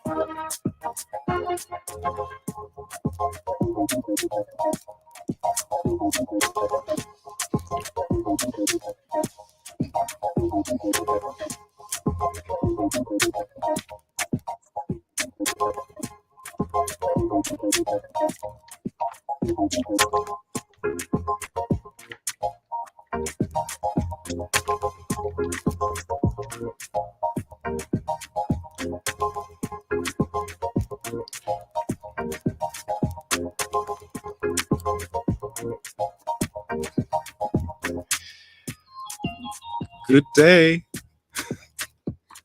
Good day.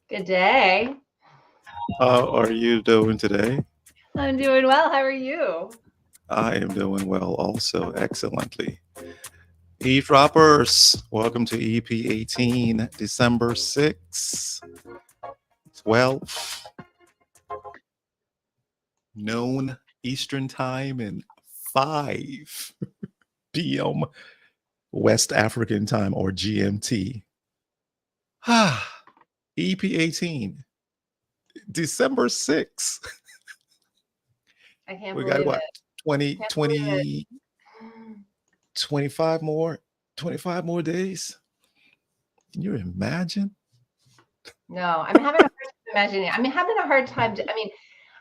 Good day. How are you doing today? I'm doing well. How are you? I am doing well also, excellently. Eavesdroppers, welcome to EP 18, December 6th, 12 noon Eastern Time and 5 p.m. West African Time or GMT. EP 18, December 6th. I can't We got believe what? it. 20, Can't believe it. 20, 25 more days. Can you imagine? No, I'm having a hard time imagining. I'm having a hard time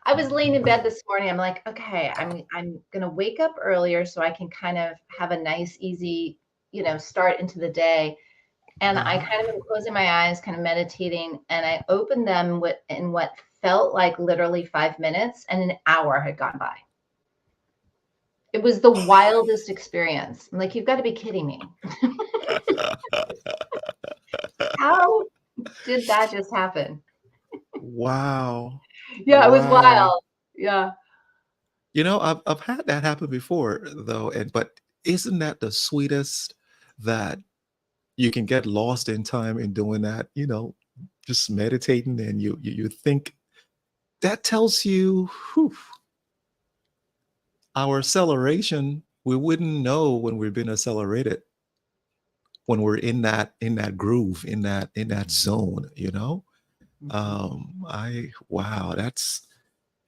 I was laying in bed this morning. I'm like, okay, I'm gonna wake up earlier so I can kind of have a nice, easy, start into the day. And I kind of am closing my eyes, kind of meditating, and I opened them in what felt like literally 5 minutes, and an hour had gone by. It was the wildest experience. I'm like, you've got to be kidding me. How did that just happen? Wow. Yeah, it was Wow. wild. Yeah. I've had that happen before though, but isn't that the sweetest that you can get lost in time in doing that, just meditating and you think that tells you whew, our acceleration, we wouldn't know when we've been accelerated, when we're in that groove, in that zone. I wow, that's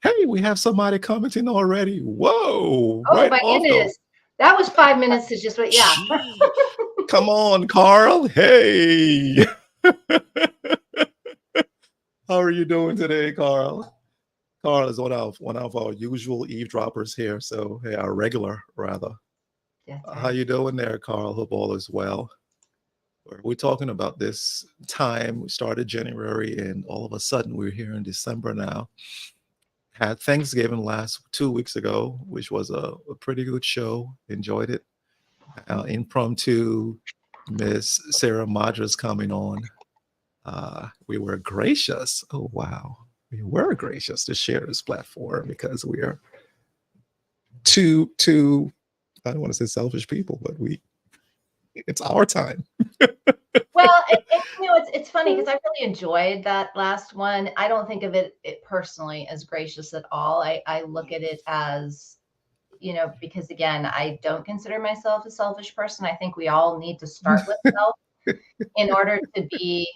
hey, we have somebody commenting already. Whoa, Oh right my off the goodness. That was 5 minutes to just what, yeah. gee. Come on, Carl. Hey. How are you doing today, Carl? Carl is one of our usual eavesdroppers here. So hey, our regular rather. That's How right. you doing there, Carl? Hope all is well. We're talking about this time. We started January, and all of a sudden we're here in December now. Had Thanksgiving last 2 weeks ago, which was a pretty good show. Enjoyed it. Impromptu, Miss Sarah Madras coming on. We were gracious. Oh wow, we were gracious to share this platform because we are two. I don't want to say selfish people, but it's our time. Well, it's funny because I really enjoyed that last one. I don't think of it personally as gracious at all. I look at it as, because again, I don't consider myself a selfish person. I think we all need to start with self in order to be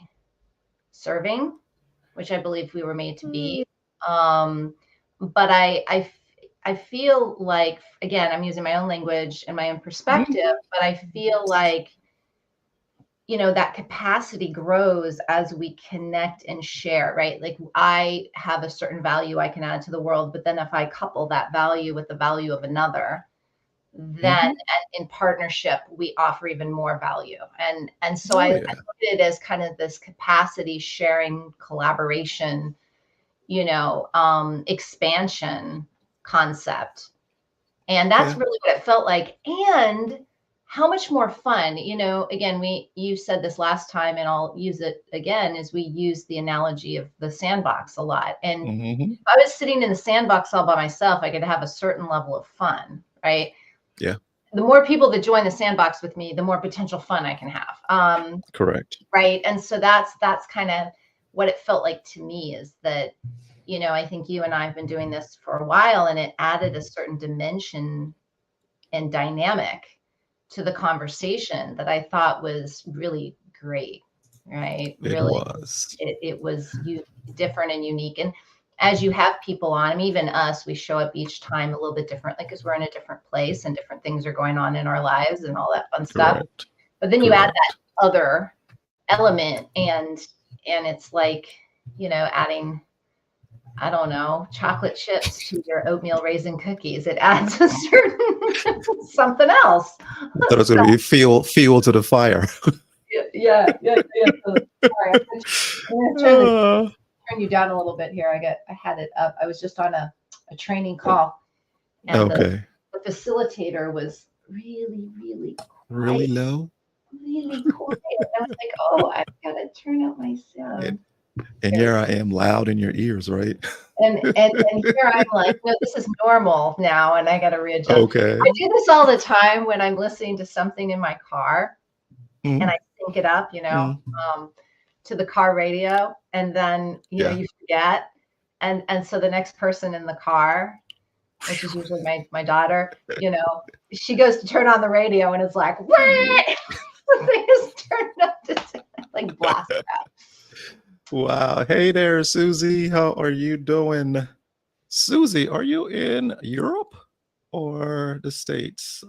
serving, which I believe we were made to be. But I feel like, again, I'm using my own language and my own perspective, but I feel like, that capacity grows as we connect and share, right? Like I have a certain value I can add to the world, but then if I couple that value with the value of another, then Mhm. in partnership we offer even more value. And so Oh I yeah, look at it as kind of this capacity sharing, collaboration, expansion concept. And that's yeah, really what it felt like. And how much more fun, again, you said this last time and I'll use it again, is we use the analogy of the sandbox a lot. And hmm, if I was sitting in the sandbox all by myself, I could have a certain level of fun, right? yeah, The more people that join the sandbox with me, the more potential fun I can have. correct. Right. And so that's kind of what it felt like to me, is that, I think you and I have been doing this for a while, and it added a certain dimension and dynamic to the conversation that I thought was really great. Right. It Really, was. it was different and unique. And as you have people on, I mean, even us, we show up each time a little bit differently because we're in a different place and different things are going on in our lives and all that fun stuff. Correct. But then you add that Correct. other element, and it's like, adding, I don't know, chocolate chips to your oatmeal raisin cookies. It adds a certain something else. So it's going to be fuel to the fire. Yeah. So, sorry, I'm gonna turn you down a little bit here. I had it up. I was just on a training call, and Okay. the facilitator was really, really Really quiet, low. really quiet. I was like, oh, I've got to turn up my sound. And here I am loud in your ears, right? And here I'm like, no, this is normal now, and I got to readjust. Okay. I do this all the time when I'm listening to something in my car, Mm. and I sync it up, to the car radio, and then you forget, and so the next person in the car, which is usually my daughter, she goes to turn on the radio, and it's like, what? The thing is turned up to like blast it out. Wow. Hey there, Susie. How are you doing? Susie, are you in Europe or the States?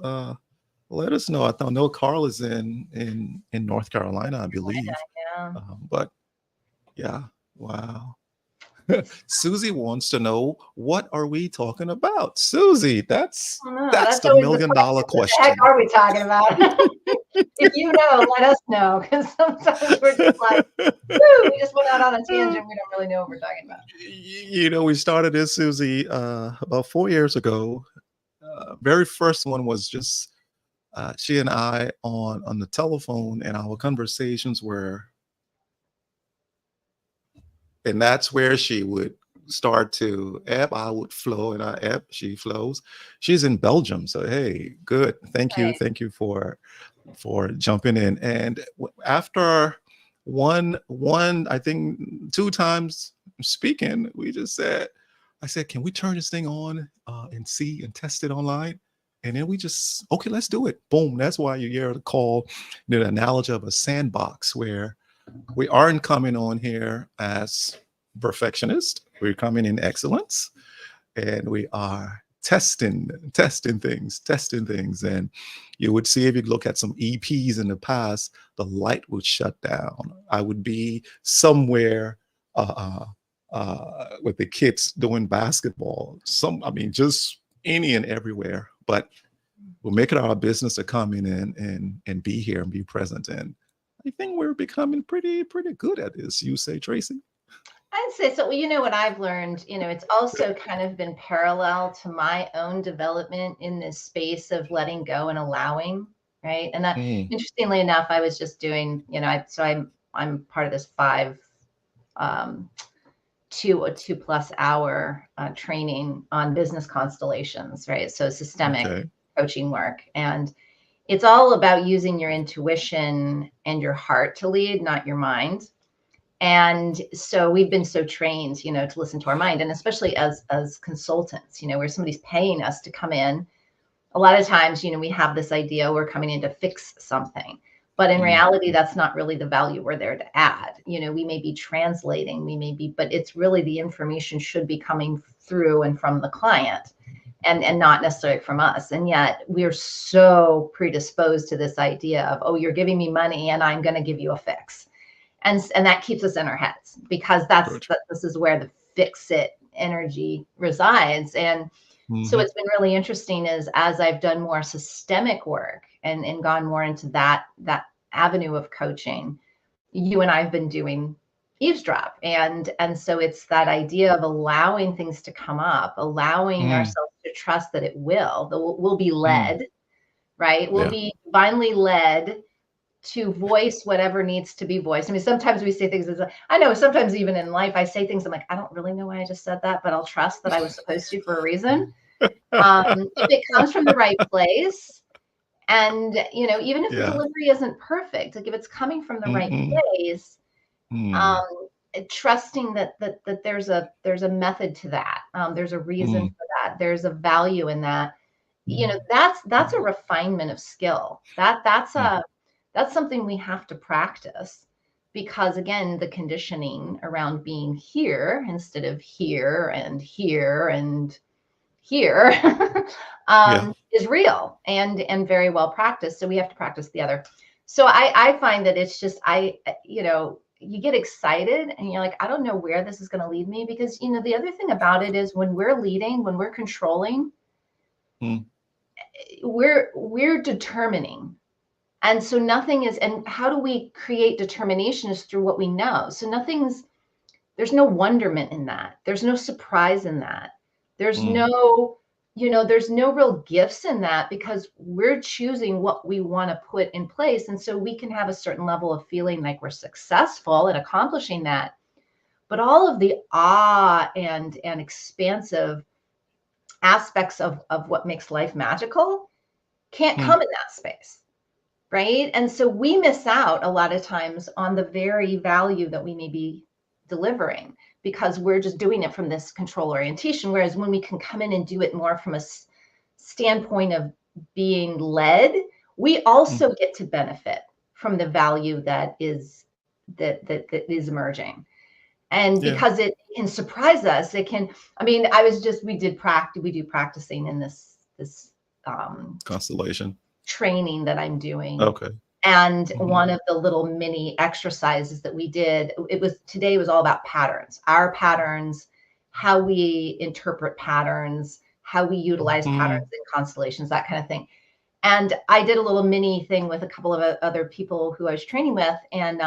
Let us know. I know Carl is in North Carolina, I believe. Yeah. But yeah, wow. Susie wants to know, what are we talking about? Susie, that's the $1 million question. What the heck are we talking about? If you know, let us know, because sometimes we're just like, woo, we just went out on a tangent. We don't really know what we're talking about. We started this, Susie, about 4 years ago. Very first one was just she and I on the telephone, and our conversations were, and that's where she would start to ebb, I would flow, and I ebb, she flows. She's in Belgium, so hey, good. Thank you for jumping in. And after one, I think 2 times speaking, we just said, I said, can we turn this thing on and see and test it online? And then we just, okay, let's do it. Boom. That's why you hear the call, the analogy of a sandbox, where we aren't coming on here as perfectionists. We're coming in excellence, and we are testing things. And you would see, if you look at some EPs in the past, the light would shut down. I would be somewhere with the kids doing basketball. Just any and everywhere. But we'll make it our business to come in and be here and be present. And I think we're becoming pretty good at this. You say, Traci? I'd say so. Well, what I've learned, it's also kind of been parallel to my own development in this space of letting go and allowing, right? And that, interestingly enough, I was just doing, I'm part of this 2+ hour training on business constellations, right? So systemic coaching work. And it's all about using your intuition and your heart to lead, not your mind. And so we've been so trained, to listen to our mind, and especially as consultants, where somebody's paying us to come in. A lot of times, we have this idea we're coming in to fix something, but in reality, that's not really the value we're there to add. We may be translating, but it's really, the information should be coming through and from the client, and not necessarily from us. And yet we're so predisposed to this idea of, oh, you're giving me money and I'm going to give you a fix. And that keeps us in our heads, because this is where the fix it energy resides. And so it's been really interesting, as I've done more systemic work and gone more into that avenue of coaching, you and I have been doing eavesdrop. And so it's that idea of allowing things to come up, allowing ourselves to trust that we'll be led, right? We'll be divinely led to voice whatever needs to be voiced. I mean, sometimes we say things I know sometimes even in life, I say things, I'm like, I don't really know why I just said that, but I'll trust that I was supposed to for a reason. If it comes from the right place, and, even if the delivery isn't perfect, like if it's coming from the right place, trusting that there's a method to that. There's a reason for that. There's a value in that. That's a refinement of skill. That's something we have to practice, because again, the conditioning around being here instead of here and here and here Yeah. is real and very well practiced. So we have to practice the other. So I find that it's just, you get excited and you're like, I don't know where this is going to lead me, because, the other thing about it is when we're leading, when we're controlling, Mm. we're determining. And so nothing is, and how do we create determination is through what we know. So there's no wonderment in that. There's no surprise in that. There's Mm. there's no real gifts in that, because we're choosing what we want to put in place. And so we can have a certain level of feeling like we're successful in accomplishing that. But all of the awe and expansive aspects of what makes life magical can't Mm. come in that space. Right. And so we miss out a lot of times on the very value that we may be delivering, because we're just doing it from this control orientation. Whereas when we can come in and do it more from a standpoint of being led, we Mm. also get to benefit from the value that is is emerging. And Yeah. because it can surprise us, it can, we do practicing in this Constellation. training that I'm doing. Okay. And Mhm. one of the little mini exercises that we did, today was all about patterns, our patterns, how we interpret patterns, how we utilize patterns Mm. in constellations, that kind of thing. And I did a little mini thing with a couple of other people who I was training with, and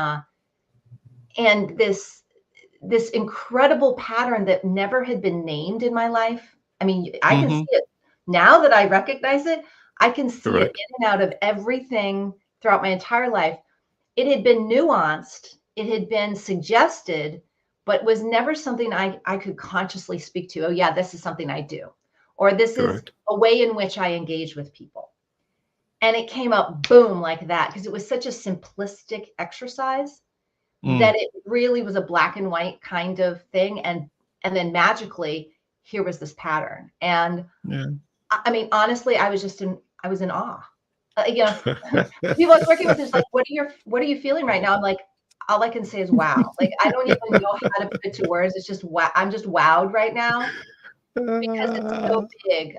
this incredible pattern that never had been named in my life. I mean, I can see Mhm. it now that I recognize it. I can see it Correct. in and out of everything throughout my entire life. It had been nuanced, it had been suggested, but was never something I could consciously speak to. Oh, yeah, this is something I do, or this is Correct. a way in which I engage with people. And it came up boom like that, because it was such a simplistic exercise that Mm. it really was a black and white kind of thing. And then magically, here was this pattern. And Yeah. I mean, honestly, I was in awe. People I was working with is like, what are you feeling right now? I'm like, all I can say is wow. Like, I don't even know how to put it to words. It's just wow. I'm just wowed right now because it's so big.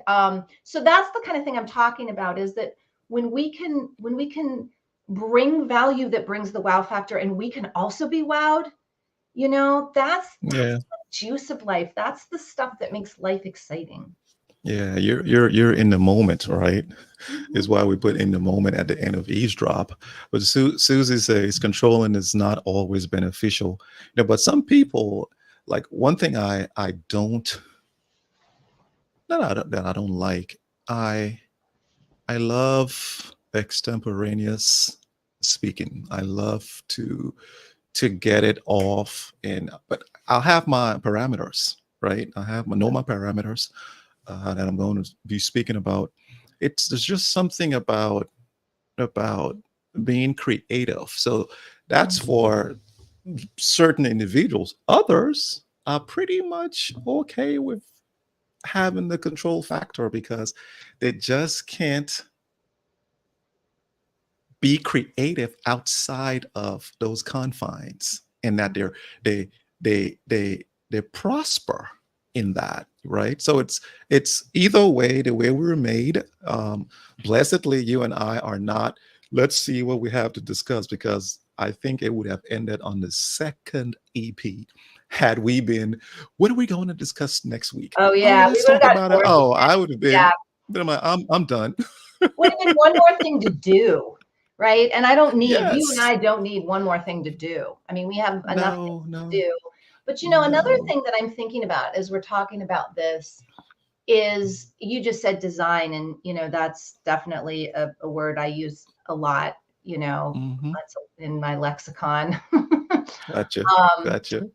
So that's the kind of thing I'm talking about, is that when we can bring value that brings the wow factor, and we can also be wowed, that's Yeah. the juice of life. That's the stuff that makes life exciting. Yeah. You're in the moment, right? Is Mhm. why we put in the moment at the end of eavesdrop. But Susie says controlling is not always beneficial. But some people, like, one thing I don't that I don't like. I I love extemporaneous speaking. I love to get it off, and but I'll have my parameters, right? Know my parameters that I'm going to be speaking about. There's just something about being creative. So that's Mhm. for certain individuals. Others are pretty much okay with having the control factor because they just can't be creative outside of those confines, and that they they prosper in that, right? So it's either way, the way we were made. Blessedly, you and I are not. Let's see what we have to discuss, because I think it would have ended on the second EP had we been, what are we going to discuss next week? Oh Oh, yeah, we let's would have talk got about it. bored. Oh, I would have Yeah, been like, I'm done. would have been one more thing to do, right? And you and Yes. I don't need one more thing to do. I mean, we have enough No, things to no, do. But another no. thing that I'm thinking about as we're talking about this is, you just said design, and that's definitely a word I use a lot. Mhm. That's in my lexicon. Gotcha, um, gotcha.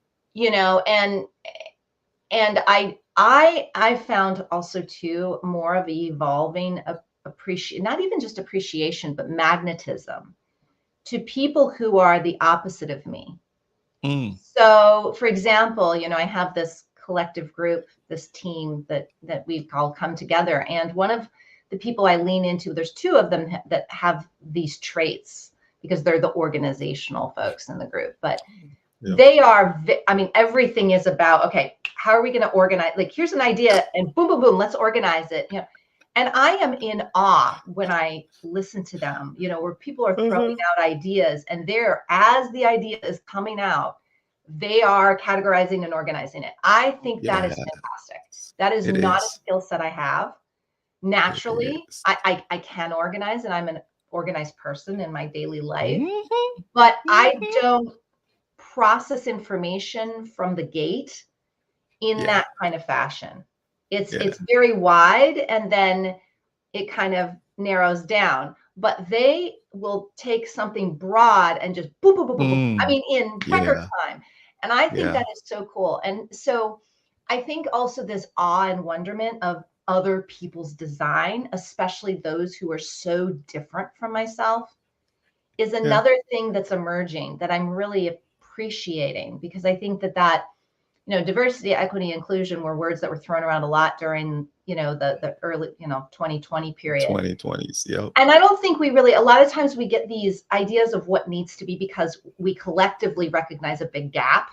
and I found also too more of evolving appreciate, not even just appreciation, but magnetism to people who are the opposite of me. Mm. So, for example, I have this collective group, this team that we've all come together, and one of the people I lean into, there's two of them that have these traits, because they're the organizational folks in the group. But Yeah. they are, I mean, everything is about, okay, how are we going to organize? Like, here's an idea and boom, boom, boom, let's organize it. You know, and I am in awe when I listen to them, you know, where people are throwing out ideas, and they're, as the idea is coming out, they are categorizing and organizing it. I think that is Yeah. fantastic. That is It not a is. skill set I have. Naturally, It is. I can organize, and I'm an organized person in my daily life, Mhm. but I Mhm. don't process information from the gate in Yeah. that kind of fashion. Yeah. It's very wide, and then it kind of narrows down. But they will take something broad and just boom, boom, boom, boom, boom. I Mm. mean, in record Yeah. time. And I think Yeah. that is so cool. And so I think also this awe and wonderment of other people's design, especially those who are so different from myself, is Yeah. another thing that's emerging that I'm really appreciating, because I think that you know, diversity, equity, inclusion were words that were thrown around a lot during, you know, the early, you know, 2020 period. 2020s. Yep. And I don't think we really, a lot of times we get these ideas of what needs to be because we collectively recognize a big gap,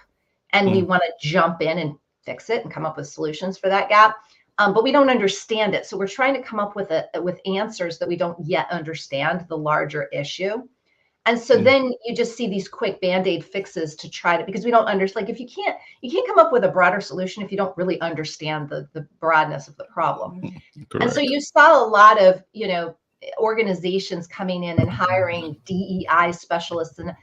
and we want to jump in and fix it and come up with solutions for that gap. But we don't understand it. So we're trying to come up with answers that we don't yet understand the larger issue. And so then you just see these quick Band-Aid fixes to try to, because we don't understand, like, if you can't come up with a broader solution if you don't really understand the broadness of the problem. And so Correct. you saw a lot of, you know, organizations coming in and hiring DEI specialists, and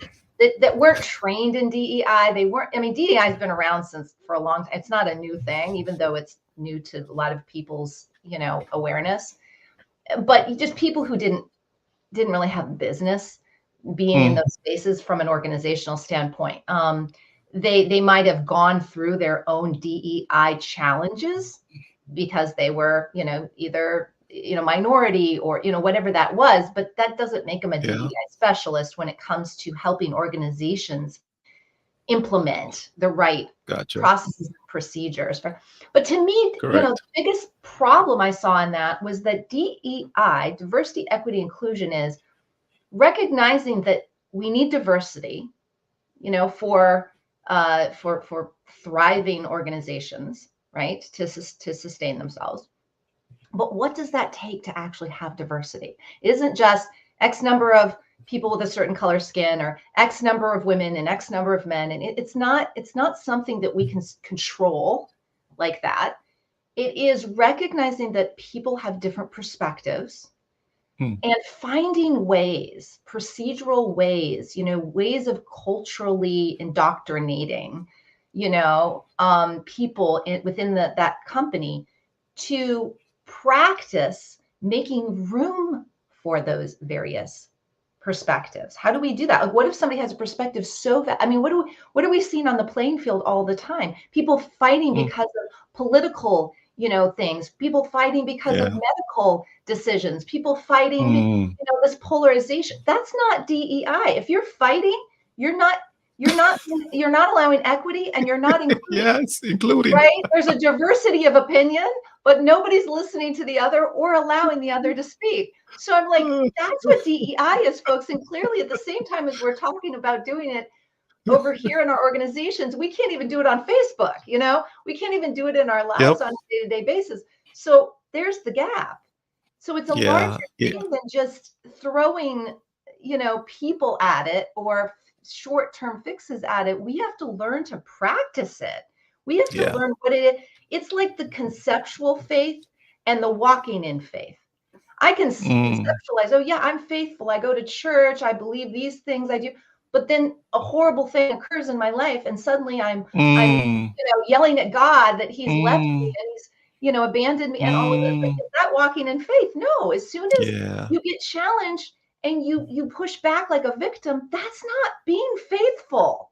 that weren't trained in DEI. They weren't, I mean, DEI has been around for a long time. It's not a new thing, even though it's new to a lot of people's, you know, awareness. But just people who didn't really have business being in those spaces from an organizational standpoint. They might have gone through their own DEI challenges because they were, you know, either, you know, minority or, you know, whatever that was, but that doesn't make them a Yeah. DEI specialist when it comes to helping organizations implement the right Gotcha. processes and procedures. But to me, you know, Correct. the biggest problem I saw in that was that DEI, diversity, equity, inclusion, is recognizing that we need diversity, you know, for thriving organizations, right, to sustain themselves. But what does that take to actually have diversity? It isn't just X number of people with a certain color skin, or X number of women and X number of men, and it's not something that we can control like that. It is recognizing that people have different perspectives, and finding ways, procedural ways, you know, ways of culturally indoctrinating, you know, people within that company to practice making room for those various perspectives. How do we do that? Like, what if somebody has a perspective I mean, what are we seeing on the playing field all the time? People fighting because of political, you know, things, people fighting because of Yeah. medical decisions, people fighting, you know, this polarization. That's not DEI. If you're fighting, you're not allowing equity, and you're not including, Yes, including. right? There's a diversity of opinion, but nobody's listening to the other or allowing the other to speak. So I'm like, that's what DEI is, folks. And clearly, at the same time as we're talking about doing it over here in our organizations, we can't even do it on Facebook. You know, we can't even do it in our lives Yep. on a day-to-day basis. So there's the gap. So it's a larger Yeah. Yeah. thing than just throwing, you know, people at it or short-term fixes at it. We have to learn to practice it. We have to Yeah. learn what it is. It's like the conceptual faith and the walking in faith. I can conceptualize, oh yeah, I'm faithful. I go to church. I believe these things. I do. But then a horrible thing occurs in my life, and suddenly I'm you know, yelling at God that He's left me and He's, you know, abandoned me and all of this. Like, is that walking in faith? No. As soon as Yeah. you get challenged and you push back like a victim, that's not being faithful.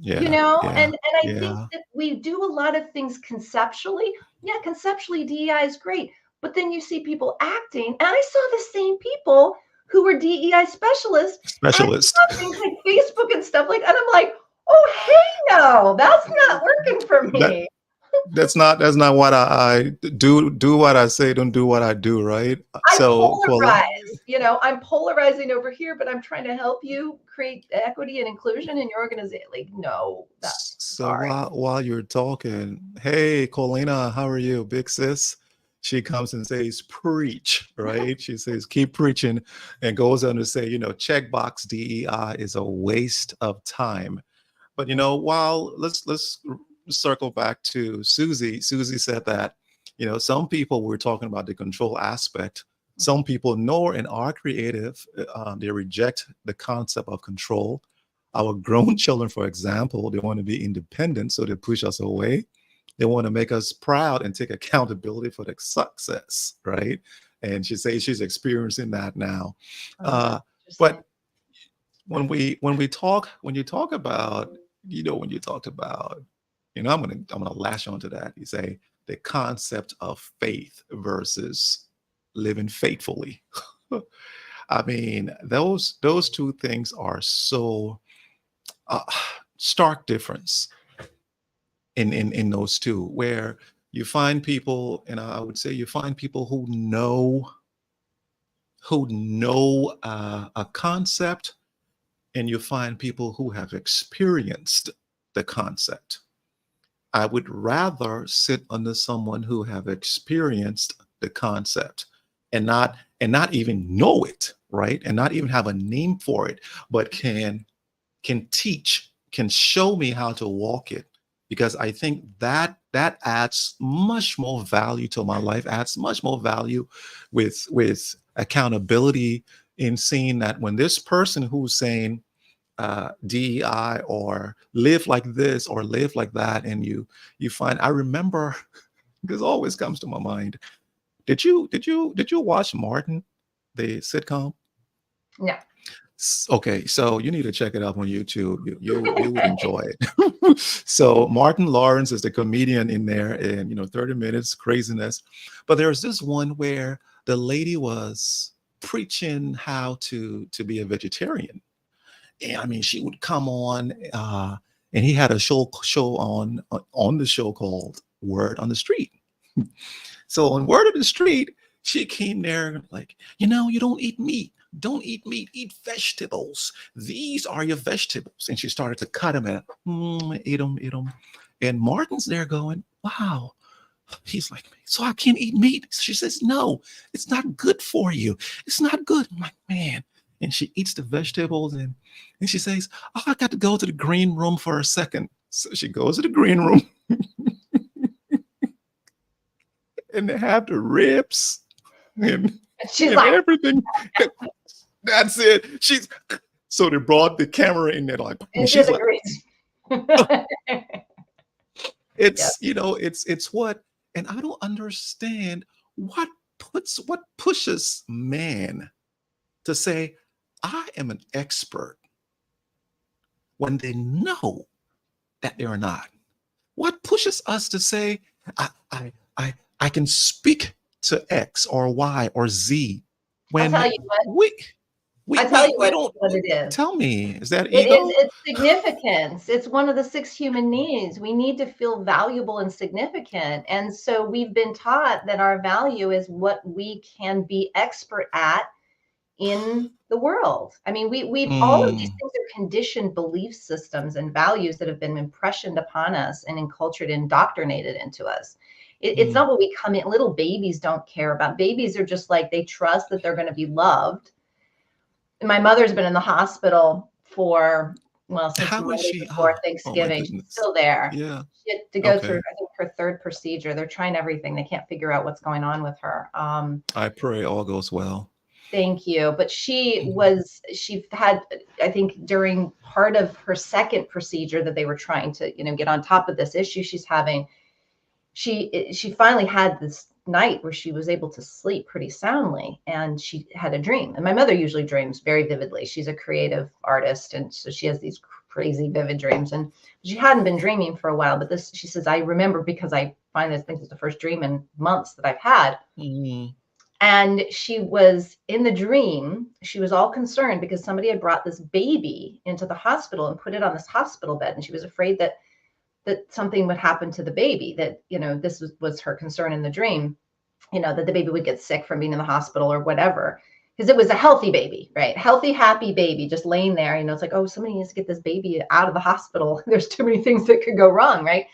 You Yeah. know, Yeah. and I think Yeah. that we do a lot of things conceptually. Yeah, conceptually DEI is great, but then you see people acting, and I saw the same people who were DEI specialists acting Specialist. on things like Facebook and stuff like, and I'm like, oh hey no, that's not working for That me. That's not what I do. Do what I say, don't do what I do, right? I So, polarize, I'm polarizing over here, but I'm trying to help you create equity and inclusion in your organization. Like, no, that's so sorry. while you're talking, hey, Colina, how are you, big sis? She comes and says, preach, right? She says, keep preaching, and goes on to say, checkbox DEI is a waste of time. But while let's circle back to Susie. Susie said that, some people were talking about the control aspect. Some people know and are creative. They reject the concept of control. Our grown children, for example, they want to be independent, so they push us away. They want to make us proud and take accountability for their success, right? And she says she's experiencing that now. Oh, But when you talk about, when you talked about, I'm gonna lash onto that. You say the concept of faith versus living faithfully. I mean, those two things are so uh, stark difference in those two, where you find people, and I would say you find people who know a concept, and you find people who have experienced the concept. I would rather sit under someone who have experienced the concept and not even know it, right? And not even have a name for it, but can teach, can show me how to walk it. Because I think that adds much more value to my life, adds much more value with accountability, in seeing that when this person who's saying DEI or live like this or live like that, and you find, I remember, this always comes to my mind. Did you watch Martin, the sitcom? no. Okay, so you need to check it out on YouTube. You would enjoy it. So Martin Lawrence is the comedian in there, and 30 minutes craziness. But there's this one where the lady was preaching how to be a vegetarian. And I mean, she would come on, and he had a show on the show called Word on the Street. So on Word on the Street, she came there like, you don't eat meat. Don't eat meat. Eat vegetables. These are your vegetables. And she started to cut them and eat them, eat them. And Martin's there going, wow. He's like, so I can't eat meat. She says, no, it's not good for you. It's not good. I'm like, man. And she eats the vegetables, and she says, oh, I got to go to the green room for a second. So she goes to the green room, and they have the ribs and, She's and like, everything. That's it. So they brought the camera in there, like, and and she she's like, agrees. Yeah. it's what, and I don't understand what pushes man to say, I am an expert, when they know that they're not. What pushes us to say, I I I can speak to X or Y or Z, I'll tell when you what. we we I tell we, you we don't. what it is. Tell me, is that It is, ego? it's significance. It's one of the six human needs. We need to feel valuable and significant. And so we've been taught that our value is what we can be expert at in the world. I mean, we've all of these Mm, things are conditioned belief systems and values that have been impressioned upon us and enculturated, indoctrinated into us. It's mm. not what we come in. Little babies don't care about. Babies are just like, they trust that they're going to be loved. My mother's been in the hospital for, well, since How is Monday she? before Oh my Thanksgiving. She's goodness. still there. Yeah. She had to go through, Okay. I think, her third procedure. They're trying everything. They can't figure out what's going on with her. I pray all goes well. Thank you. But Mhm. she had, I think, during part of her second procedure that they were trying to, get on top of this issue she's having, she finally had this night where she was able to sleep pretty soundly, and she had a dream. And my mother usually dreams very vividly. She's a creative artist, and so she has these crazy vivid dreams, and she hadn't been dreaming for a while, but this, she says, I remember because I find this, I think it's the first dream in months that I've had. Mm, And she was in the dream, she was all concerned because somebody had brought this baby into the hospital and put it on this hospital bed, and she was afraid that that something would happen to the baby, that, this was her concern in the dream, that the baby would get sick from being in the hospital or whatever. Because it was a healthy baby, right? Healthy, happy baby just laying there. It's like, oh, somebody needs to get this baby out of the hospital. There's too many things that could go wrong, right?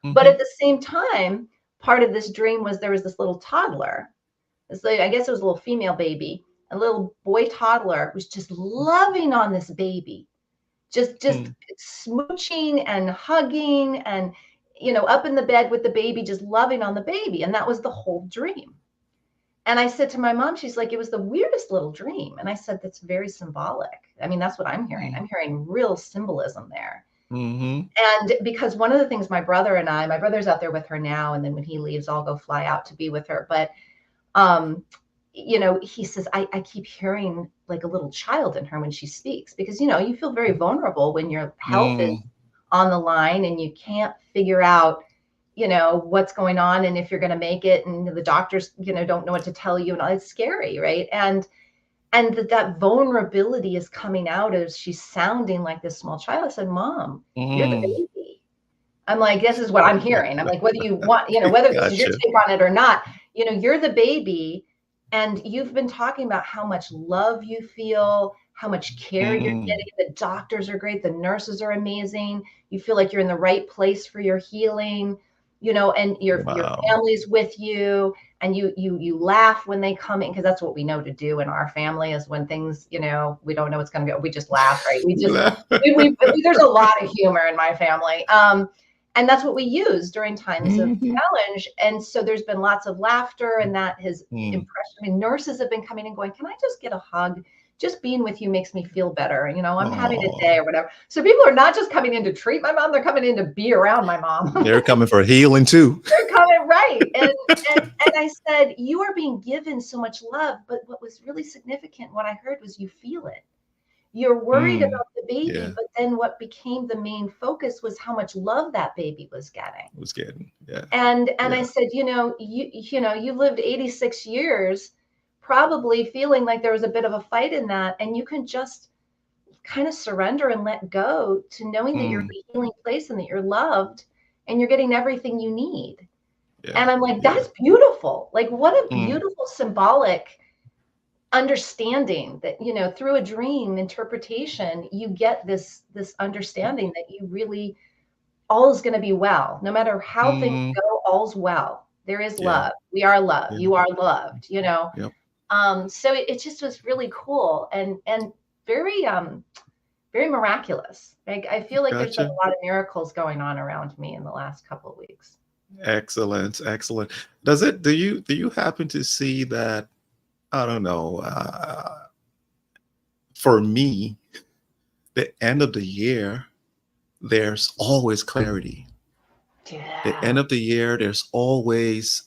But at the same time, part of this dream was there was this little toddler. It's like, I guess it was a little female baby, a little boy toddler was just loving on this baby, just smooching and hugging and, up in the bed with the baby, just loving on the baby. And that was the whole dream. And I said to my mom, she's like, it was the weirdest little dream. And I said, that's very symbolic. I mean, that's what I'm hearing. I'm hearing real symbolism there. And because one of the things my brother's out there with her now, and then when he leaves, I'll go fly out to be with her. But, he says, I keep hearing like a little child in her when she speaks, because, you feel very vulnerable when your health is on the line and you can't figure out, what's going on and if you're going to make it, and the doctors, don't know what to tell you, and it's scary, right? And that vulnerability is coming out as she's sounding like this small child. I said, Mom, you're the baby. I'm like, this is what I'm hearing. I'm like, whether you want, whether this is your take on it or not, you're the baby, and you've been talking about how much love you feel, how much care you're getting. The doctors are great. The nurses are amazing. You feel like you're in the right place for your healing. And your family's with you, and you laugh when they come in, because that's what we know to do in our family, is when things, we don't know what's going to go, we just laugh, right? We just, there's a lot of humor in my family. And that's what we use during times of challenge. And so there's been lots of laughter, and that has impressed me. Nurses have been coming and going, can I just get a hug? Just being with you makes me feel better. I'm having a day or whatever. So people are not just coming in to treat my mom. They're coming in to be around my mom. They're coming for healing too. They're coming, right. And I said, you are being given so much love. But what was really significant, what I heard, was you feel it. You're worried about the baby, but then what became the main focus was how much love that baby was getting. Yeah. And I said, you lived 86 years, probably feeling like there was a bit of a fight in that, and you can just kind of surrender and let go to knowing that you're in a healing place and that you're loved and you're getting everything you need. And I'm like, that's beautiful. Like, what a beautiful symbolic understanding that, through a dream interpretation, you get this understanding that you really, all is going to be well. No matter how things go, all's well. There is love. We are loved. You are loved, So it just was really cool and very, very miraculous. Like, I feel like there's been a lot of miracles going on around me in the last couple of weeks. Excellent. Do you happen to see that? I don't know. For me, the end of the year, there's always clarity. Yeah. The end of the year, there's always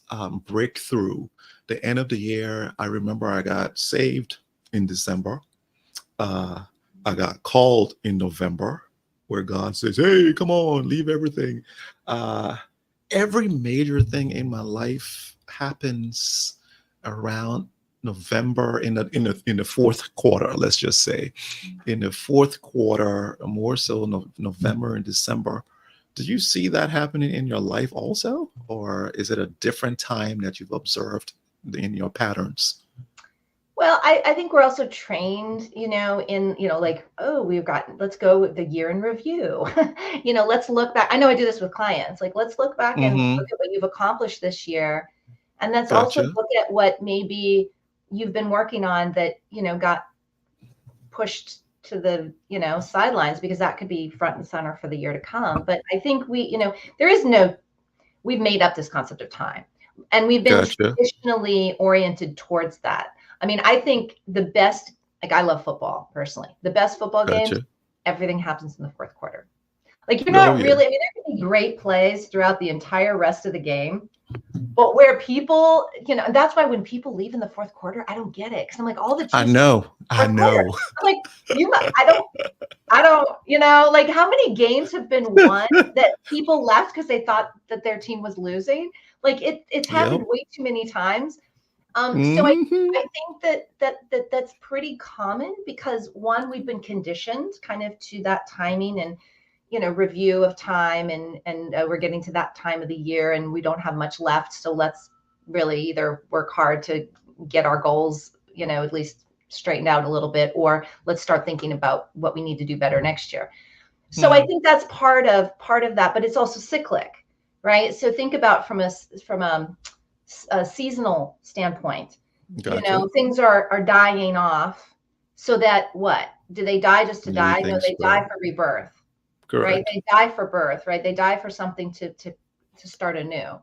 breakthrough. The end of the year, I remember I got saved in December. I got called in November, where God says, hey, come on, leave everything. Every major thing in my life happens around November, in the fourth quarter, let's just say. In the fourth quarter, more so November and December. Do you see that happening in your life also? Or is it a different time that you've observed in your patterns? Well, I think we're also trained, in, like, oh, let's go with the year in review. Let's look back. I know I do this with clients. Like, let's look back and look at what you've accomplished this year. And let's also look at what maybe you've been working on that, got pushed to the, sidelines, because that could be front and center for the year to come. But I think we've made up this concept of time, and we've been traditionally oriented towards that. I mean, I think the best, like, I love football personally. The best football games, everything happens in the fourth quarter. Like, you're not really, I mean, there can be great plays throughout the entire rest of the game, but where people, that's why when people leave in the fourth quarter, I don't get it. Cause I'm like, all the I know. I'm like, I don't, like, how many games have been won that people left because they thought that their team was losing? Like, it's happened way too many times. So I think that's pretty common, because one, we've been conditioned kind of to that timing, and review of time, and we're getting to that time of the year and we don't have much left. So let's really either work hard to get our goals, at least straightened out a little bit, or let's start thinking about what we need to do better next year. So I think that's part of that, but it's also cyclic, right? So think about from a seasonal standpoint, Gotcha. things are dying off, so that what? Do they die just to New die? No, things they grow. die for rebirth, right? Correct. They die for birth, right? They die for something to start anew.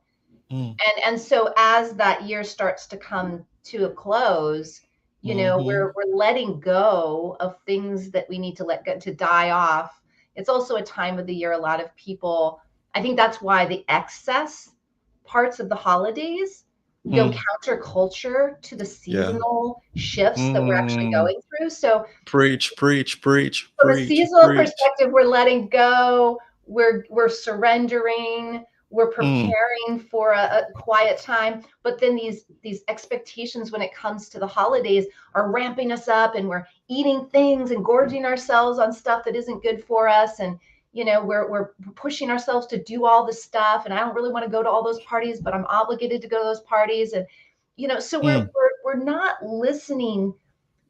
And so as that year starts to come to a close, we're letting go of things that we need to let go, to die off. It's also a time of the year a lot of people, I think that's why the excess parts of the holidays go counterculture to the seasonal shifts that we're actually going through. So Preach, preach, preach, from a preach, seasonal preach. perspective, we're letting go, we're surrendering, we're preparing for a quiet time. But then these expectations when it comes to the holidays are ramping us up, and we're eating things and gorging ourselves on stuff that isn't good for us. And we're pushing ourselves to do all this stuff, and I don't really want to go to all those parties, but I'm obligated to go to those parties. And so we're not listening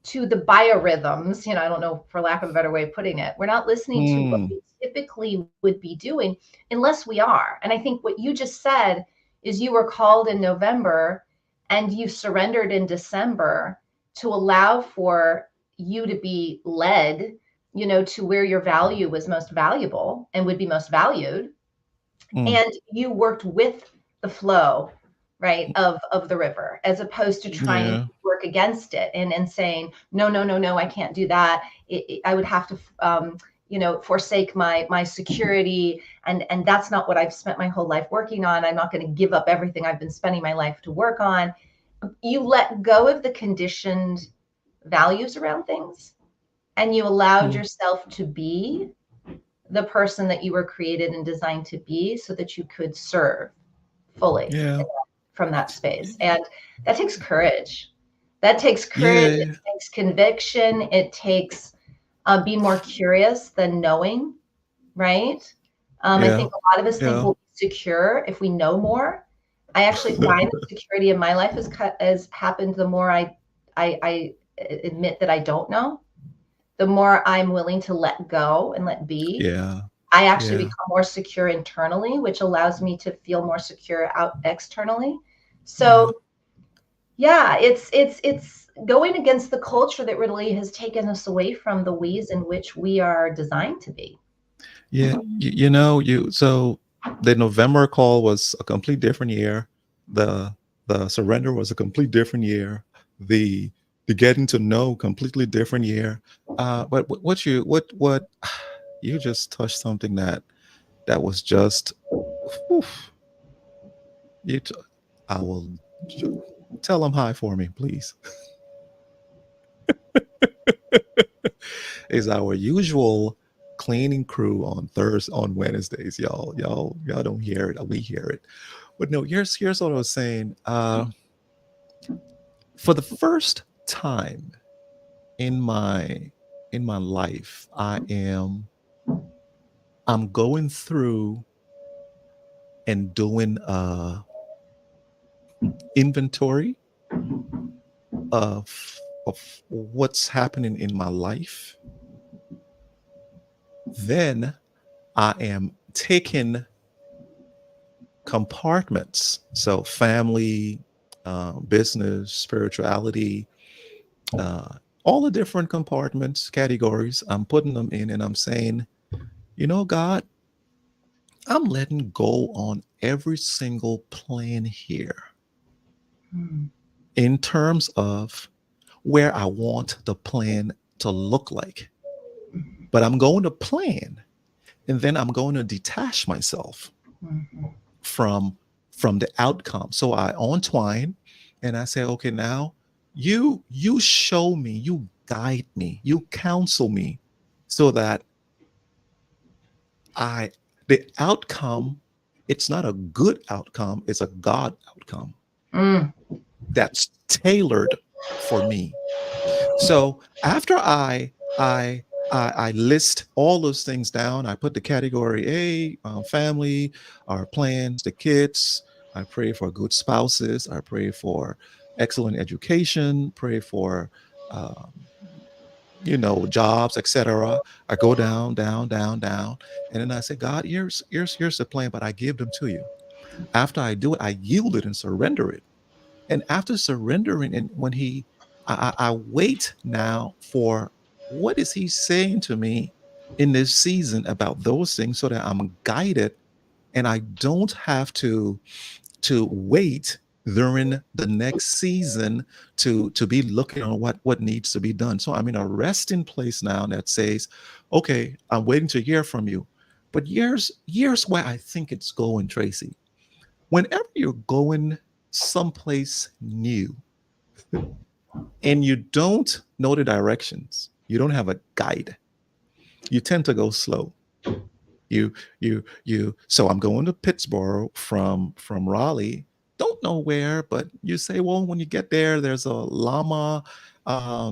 to the biorhythms, I don't know, for lack of a better way of putting it. We're not listening to what we typically would be doing unless we are. And I think what you just said is you were called in November and you surrendered in December to allow for you to be led, to where your value was most valuable and would be most valued. And you worked with the flow, right, of the river, as opposed to trying to work against it and saying, no, I can't do that. I would have to, forsake my security. And that's not what I've spent my whole life working on. I'm not going to give up everything I've been spending my life to work on. You let go of the conditioned values around things, and you allowed yourself to be the person that you were created and designed to be, so that you could serve fully from that space. And that takes courage. It takes conviction. It takes being more curious than knowing, right? I think a lot of us think we'll be secure if we know more. I actually find that security in my life has happened the more I admit that I don't know, the more I'm willing to let go and let be. I actually become more secure internally, which allows me to feel more secure out externally. So it's going against the culture that really has taken us away from the ways in which we are designed to be. So the November call was a complete different year. The surrender was a complete different year. The getting to know, completely different year. But what you just touched something that was just, whew, I will tell them hi for me, please. Is our usual cleaning crew on Wednesdays, y'all don't hear it, we hear it. But no, here's what I was saying. For the first time in my life, I'm going through and doing inventory of what's happening in my life. Then I am taking compartments, so family, business, spirituality, all the different compartments, categories, I'm putting them in, and I'm saying, God, I'm letting go on every single plan here in terms of where I want the plan to look like. But I'm going to plan, and then I'm going to detach myself from the outcome. So I untwine, and I say, okay, now you show me, you guide me, you counsel me, so that the outcome, it's not a good outcome, it's a God outcome that's tailored for me. So after I I list all those things down. I put the category A, family, our plans, the kids. I pray for good spouses. I pray for excellent education. Pray for, um, jobs, etc. I go down, down, down, down, and then I say, God, here's the plan, but I give them to you. After I do it, I yield it and surrender it. And after surrendering, and when I wait now for what is he saying to me in this season about those things, so that I'm guided and I don't have to wait during the next season to be looking on what needs to be done. So I'm in a resting place now that says, okay, I'm waiting to hear from you. But here's where I think it's going, Tracy. Whenever you're going someplace new and you don't know the directions, you don't have a guide, you tend to go slow. So I'm going to Pittsburgh from Raleigh. Don't know where, but you say, well, when you get there, there's a llama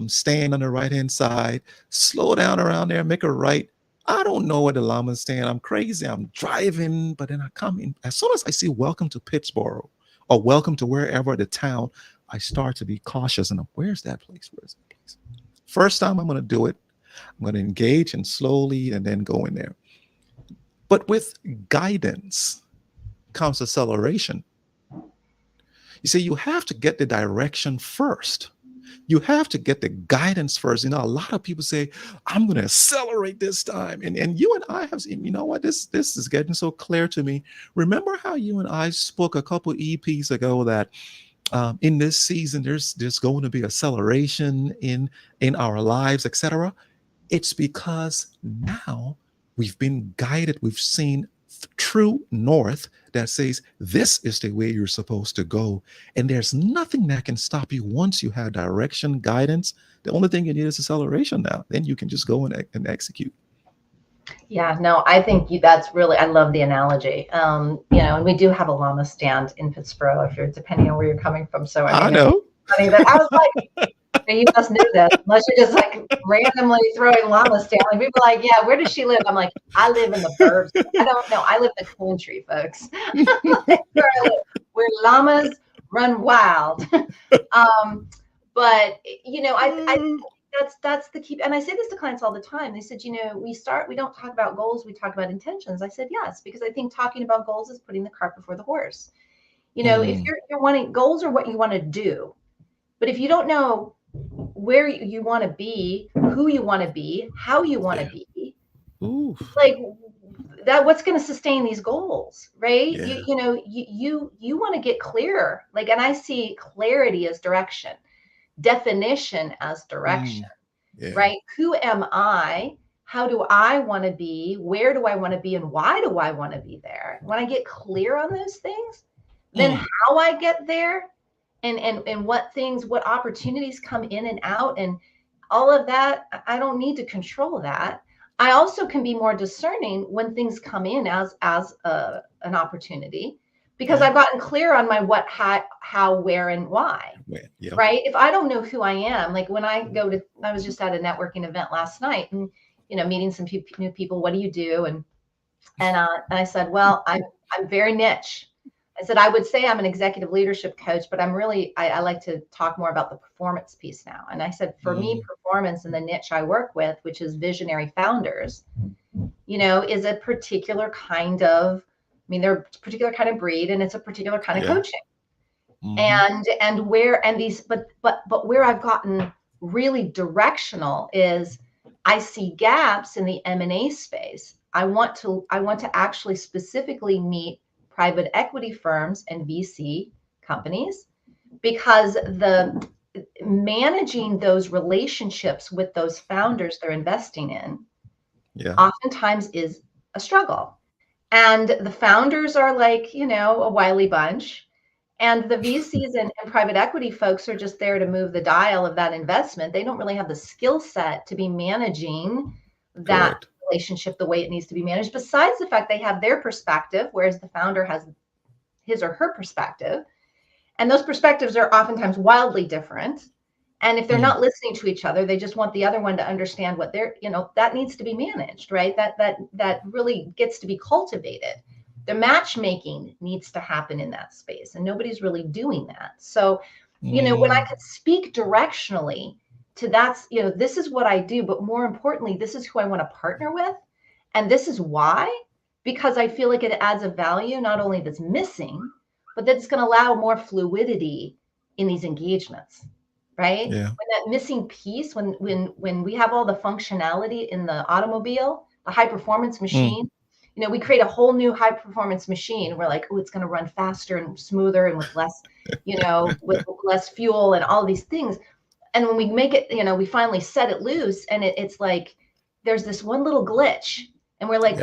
stand on the right hand side. Slow down around there, make a right. I don't know where the llama stand. I'm crazy. I'm driving, but then I come in. As soon as I see welcome to Pittsburgh or welcome to wherever the town, I start to be cautious. And where's that place? Where's that place? First time I'm going to do it, I'm going to engage and slowly and then go in there. But with guidance comes acceleration. You see, you have to get the direction first. You have to get the guidance first. A lot of people say, I'm going to accelerate this time. And you and I have seen, you know what, this is getting so clear to me. Remember how you and I spoke a couple EPs ago that in this season, there's going to be acceleration in our lives, etc. It's because now we've been guided. We've seen true north that says this is the way you're supposed to go. And there's nothing that can stop you once you have direction, guidance. The only thing you need is acceleration now. Then you can just go and execute. Yeah, no, I think that's really, I love the analogy. And we do have a llama stand in Pittsburgh, if you're depending on where you're coming from. So I know. Funny that I was like, you must know this, unless you're just like randomly throwing llama stand. Like people are like, yeah, where does she live? I'm like, I live in the burbs. I don't know. I live in the country, folks. Where llamas run wild. But I think that's the key. And I say this to clients all the time. They said, we don't talk about goals, we talk about intentions. I said, yes, because I think talking about goals is putting the cart before the horse. If you're wanting, goals are what you want to do. But if you don't know where you want to be, who you want to be, how you want to be, like that, what's going to sustain these goals, right? Yeah. You want to get clear. Like, and I see clarity as direction, definition as direction, right? Who am I? How do I want to be? Where do I want to be? And why do I want to be there? When I get clear on those things, then how I get there, and what opportunities come in and out, and all of that, I don't need to control that. I also can be more discerning when things come in as an opportunity, because I've gotten clear on my what, how, where, and why. Right? If I don't know who I am, like when I was just at a networking event last night, and meeting some new people. What do you do? And I said, well, I'm very niche. I said, I would say I'm an executive leadership coach, but I like to talk more about the performance piece now. And I said, for me, performance in the niche I work with, which is visionary founders, is a particular kind of, they're a particular kind of breed, and it's a particular kind of coaching. And where I've gotten really directional is I see gaps in the M&A space. I want to actually specifically meet private equity firms and VC companies, because the managing those relationships with those founders they're investing in oftentimes is a struggle. And the founders are like, a wily bunch. And the VCs and private equity folks are just there to move the dial of that investment. They don't really have the skill set to be managing that relationship the way it needs to be managed, besides the fact they have their perspective, whereas the founder has his or her perspective. And those perspectives are oftentimes wildly different. And if they're not listening to each other, they just want the other one to understand what they're, that needs to be managed, right? That really gets to be cultivated. The matchmaking needs to happen in that space, and nobody's really doing that. So, when I could speak directionally to this is what I do, but more importantly, this is who I want to partner with. And this is why, because I feel like it adds a value, not only that's missing, but that's going to allow more fluidity in these engagements. Right? Yeah. When that missing piece, when we have all the functionality in the automobile, the high performance machine, we create a whole new high performance machine. We're like, oh, it's going to run faster and smoother and with less, with less fuel and all these things. And when we make it, we finally set it loose, and it's like there's this one little glitch, and we're like,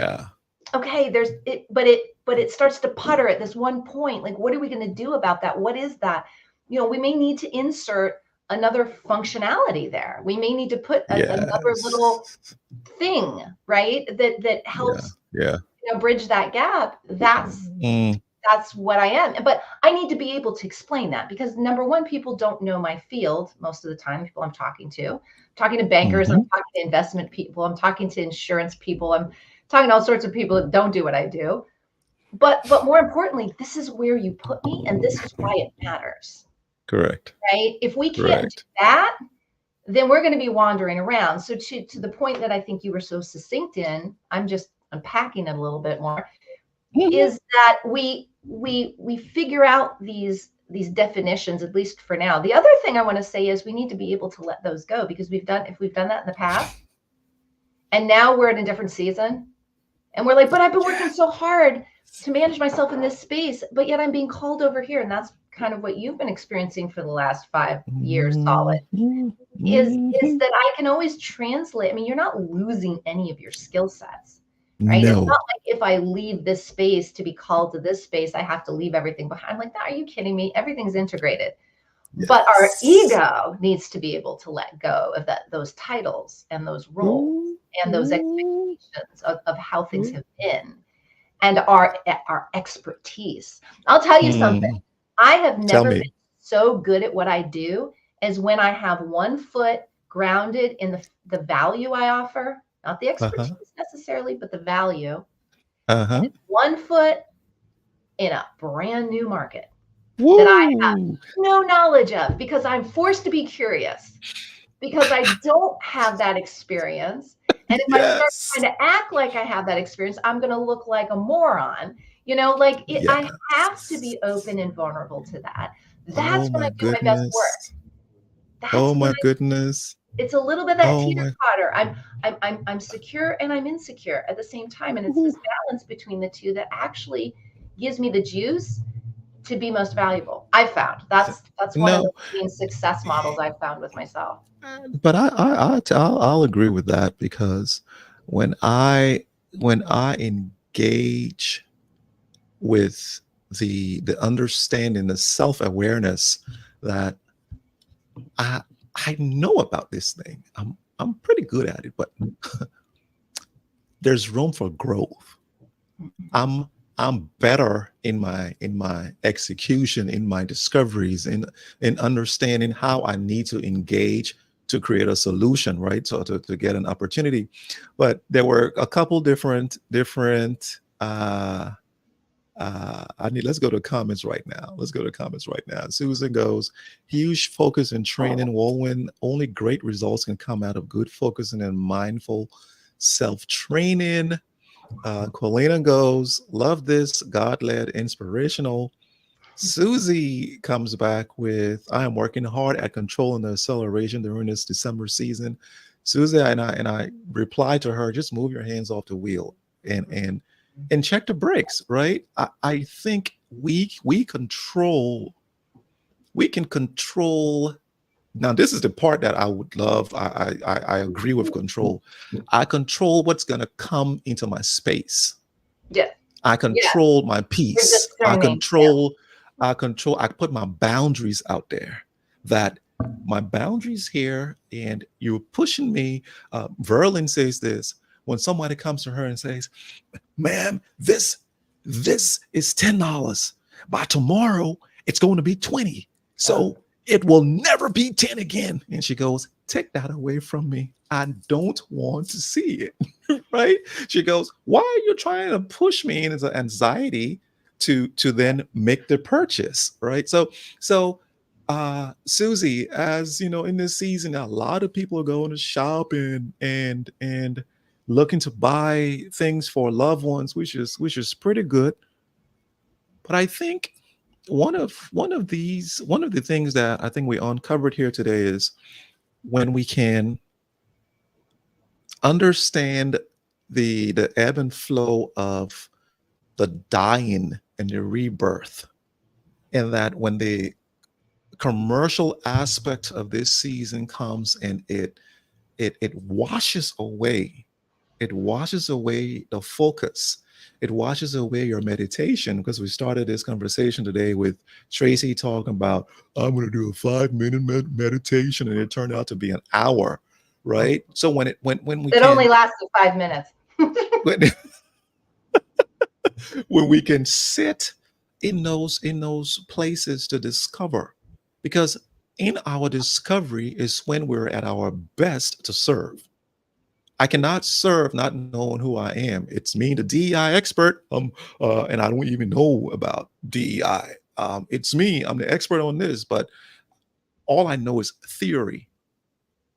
okay, there's it, but it starts to putter at this one point. Like, what are we going to do about that? What is that? We may need to insert another functionality there. We may need to put another little thing, right? That helps bridge that gap. That's what I am. But I need to be able to explain that, because number one, people don't know my field most of the time. People I'm talking to bankers, I'm talking to investment people, I'm talking to insurance people, I'm talking to all sorts of people that don't do what I do. But more importantly, this is where you put me, and this is why it matters. Correct. Right? If we can't do that, then we're going to be wandering around. So to the point that I think you were so succinct in, I'm just unpacking it a little bit more, is that we figure out these definitions, at least for now. The other thing I want to say is we need to be able to let those go, because if we've done that in the past, and now we're in a different season, and we're like, but I've been working so hard to manage myself in this space, but yet I'm being called over here. And that's kind of what you've been experiencing for the last 5 years solid, is that I can always translate. I mean, you're not losing any of your skill sets, right? No. It's not like if I leave this space to be called to this space, I have to leave everything behind. I'm like, are you kidding me? Everything's integrated. Yes. But our ego needs to be able to let go of those titles and those roles and those expectations of how things have been, and our expertise. I'll tell you something. I have never been so good at what I do as when I have one foot grounded in the value I offer, not the expertise necessarily, but the value. And one foot in a brand new market that I have no knowledge of, because I'm forced to be curious, because I don't have that experience. And if I start trying to act like I have that experience, I'm going to look like a moron. I have to be open and vulnerable to that. That's when I do my best work. That's my goodness. It's a little bit that teeter-totter. I'm secure and I'm insecure at the same time. And it's this balance between the two that actually gives me the juice to be most valuable. I've found that's one of the main success models I've found with myself. But I'll agree with that, because when I engage with the understanding, the self-awareness that I know about this thing, I'm pretty good at it, but there's room for growth. I'm better in my execution, in my discoveries, in understanding how I need to engage to create a solution, right? So to get an opportunity. But there were a couple different let's go to comments right now. Susan goes, huge focus in training, Wulwyn. Only great results can come out of good focusing and mindful self-training. Colina goes, love this, God-led, inspirational. Susie comes back with, I am working hard at controlling the acceleration during this December season. Susie, and I reply to her, just move your hands off the wheel and check the brakes, right? I think we can control. Now, this is the part that I would love. I agree with control. I control what's going to come into my space. Yeah. I control my peace. I put my boundaries out there, that my boundaries here, and you're pushing me. Verlin says this, when somebody comes to her and says, ma'am, this is $10. By tomorrow, it's going to be 20. So It will never be 10 again. And she goes, take that away from me. I don't want to see it. Right? She goes, why are you trying to push me into anxiety to then make the purchase? Right. So Susie, as you know, in this season, a lot of people are going to shop and looking to buy things for loved ones, which is pretty good. But I think one of the things that I think we uncovered here today is when we can understand the ebb and flow of the dying and the rebirth, and that when the commercial aspect of this season comes and it washes away, it washes away the focus, it washes away your meditation, because we started this conversation today with Traci talking about, I'm going to do a 5 minute meditation, and it turned out to be an hour, right? So when we It only can lasted 5 minutes. when, when we can sit in those places to discover, because in our discovery is when we're at our best to serve. I cannot serve not knowing who I am. It's me, the DEI expert, and I don't even know about DEI. It's me. I'm the expert on this, but all I know is theory.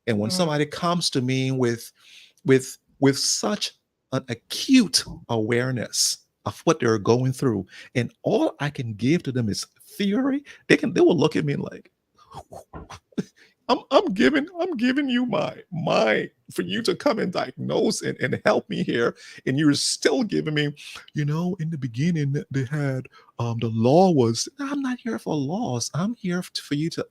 And when Mm. somebody comes to me with such an acute awareness of what they're going through, and all I can give to them is theory, they will look at me like, I'm giving you my for you to come and diagnose and help me here, and you're still giving me, in the beginning they had the law was. I'm not here for laws. I'm here for you to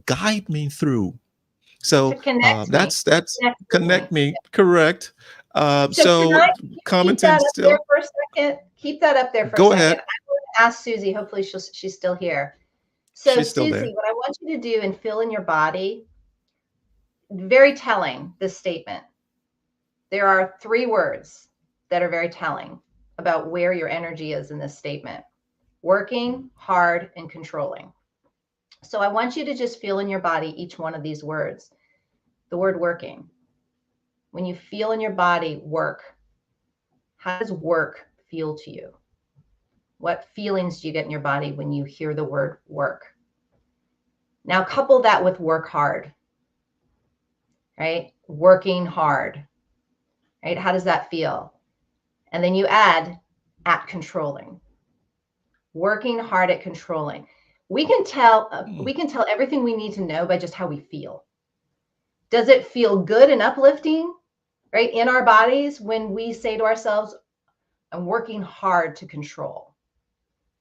guide me through. To So connect me, that's connect with me. connect me, correct. So can So I keep commenting that up there still. for a second? Keep that up there for a Go second. ahead. I want to ask Susie. Hopefully she's still here. So She's still Susie, there. what I want you to do and feel in your body, very telling, this statement. There are 3 words that are very telling about where your energy is in this statement: working, hard, and controlling. So I want you to just feel in your body each one of these words. The word working. When you feel in your body work, how does work feel to you? What feelings do you get in your body when you hear the word work? Now couple that with work hard, right? Working hard, right? How does that feel? And then you add at controlling. Working hard at controlling. We can tell everything we need to know by just how we feel. Does it feel good and uplifting, right, in our bodies when we say to ourselves, I'm working hard to control?